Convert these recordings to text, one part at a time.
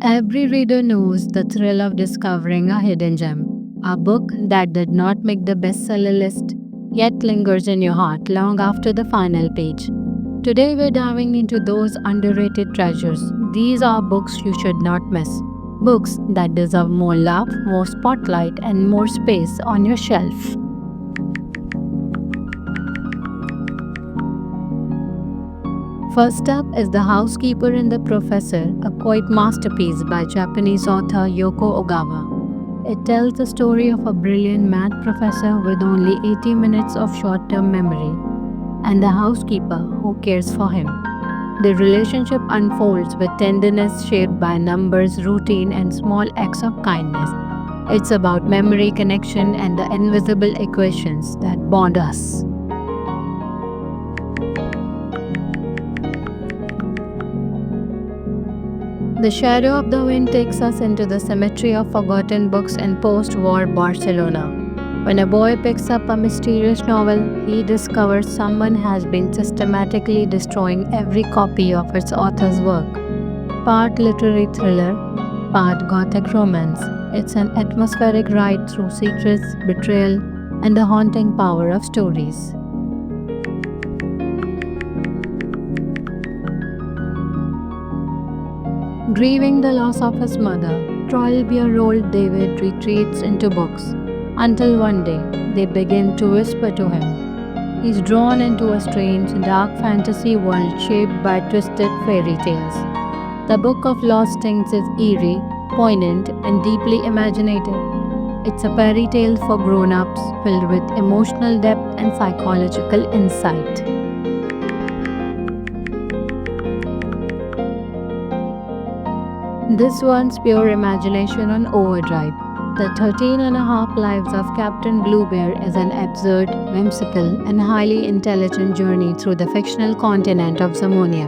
Every reader knows the thrill of discovering a hidden gem, a book that did not make the bestseller list yet lingers in your heart long after the final page. Today, we're diving into those underrated treasures. These are books you should not miss. Books that deserve more love, more spotlight, and more space on your shelf. First up is The Housekeeper and the Professor, a quiet masterpiece by Japanese author Yoko Ogawa. It tells the story of a brilliant math professor with only 80 minutes of short term memory and the housekeeper who cares for him. The relationship unfolds with tenderness shaped by numbers, routine, and small acts of kindness. It's about memory, connection, and the invisible equations that bond us. The Shadow of the Wind takes us into the cemetery of forgotten books in post war Barcelona. When a boy picks up a mysterious novel, he discovers someone has been systematically destroying every copy of its author's work. Part literary thriller, part gothic romance, it's an atmospheric ride through secrets, betrayal, and the haunting power of stories. Grieving the loss of his mother, 12-year-old David retreats into books until one day they begin to whisper to him. He's drawn into a strange, dark fantasy world shaped by twisted fairy tales. The Book of Lost Things is eerie, poignant, and deeply imaginative. It's a fairy tale for grown ups filled with emotional depth and psychological insight. This one's pure imagination on overdrive. The 13 and a half Lives of Captain Bluebeard is an absurd, whimsical, and highly intelligent journey through the fictional continent of Zamonia.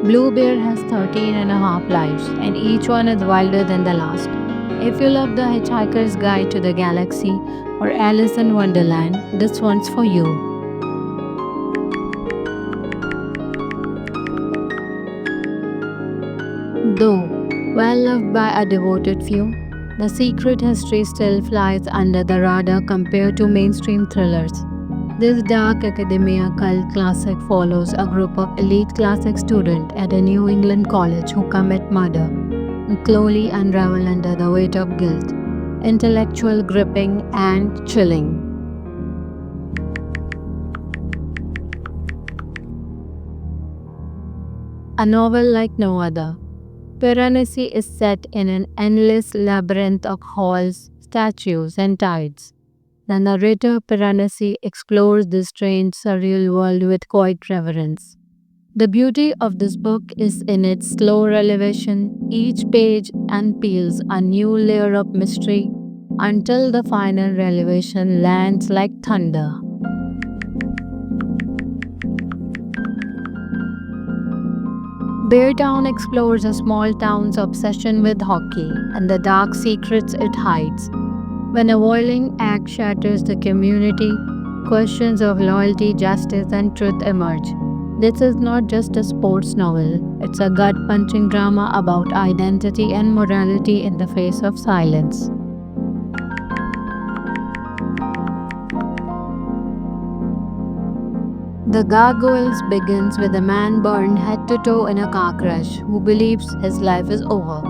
Bluebeard has 13 and a half lives, and each one is wilder than the last. If you love The Hitchhiker's Guide to the Galaxy or Alice in Wonderland, this one's for you. Though well loved by a devoted few, the secret history still flies under the radar compared to mainstream thrillers. This dark academia cult classic follows a group of elite classic students at a New England college who commit murder and slowly unravel under the weight of guilt. Intellectual, gripping, and chilling. A novel like no other. Piranesi is set in an endless labyrinth of halls, statues, and tides. The narrator Piranesi explores this strange, surreal world with quiet reverence. The beauty of this book is in its slow revelation. Each page unpeels a new layer of mystery until the final revelation lands like thunder. Beartown explores a small town's obsession with hockey and the dark secrets it hides. When a violent act shatters the community, questions of loyalty, justice, and truth emerge. This is not just a sports novel, it's a gut punching drama about identity and morality in the face of silence. The Gargoyles begins with a man burned head to toe in a car crash who believes his life is over.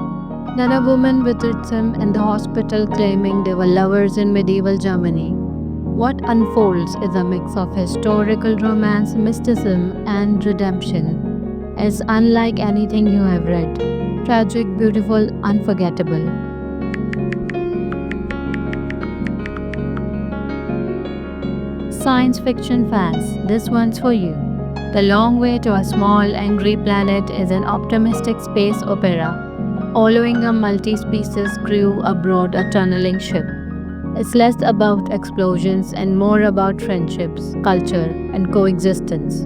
Then a woman visits him in the hospital claiming they were lovers in medieval Germany. What unfolds is a mix of historical romance, mysticism, and redemption. It's unlike anything you have read. Tragic, beautiful, unforgettable. Science fiction fans, this one's for you. The Long Way to a Small Angry Planet is an optimistic space opera following a multi species crew aboard a tunneling ship. It's less about explosions and more about friendships, culture, and coexistence.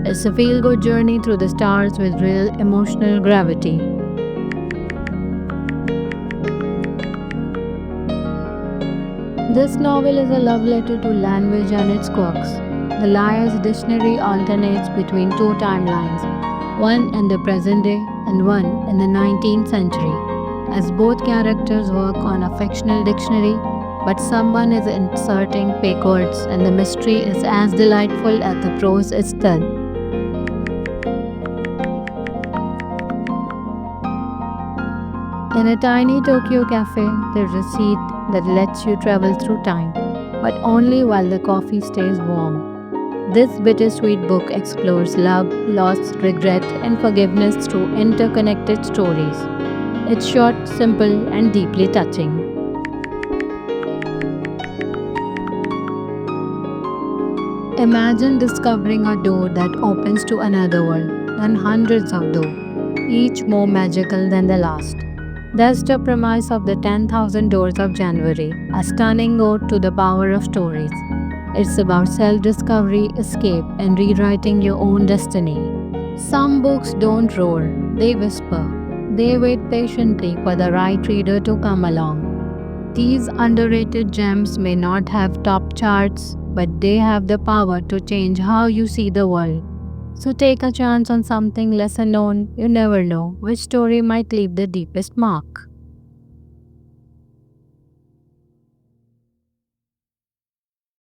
It's a feel good journey through the stars with real emotional gravity. This novel is a love letter to language and its quirks. The Liar's Dictionary alternates between two timelines, one in the present day and one in the 19th century, as both characters work on a fictional dictionary, but someone is inserting fake words and the mystery is as delightful as the prose itself. In a tiny Tokyo cafe, there's a seat that lets you travel through time, but only while the coffee stays warm. This bittersweet book explores love, loss, regret, and forgiveness through interconnected stories. It's short, simple, and deeply touching. Imagine discovering a door that opens to another world, and hundreds of doors, each more magical than the last. That's the premise of the 10,000 Doors of January, a stunning ode to the power of stories. It's about self discovery, escape, and rewriting your own destiny. Some books don't roar, they whisper. They wait patiently for the right reader to come along. These underrated gems may not have top charts, but they have the power to change how you see the world. So take a chance on something lesser known. You never know which story might leave the deepest mark.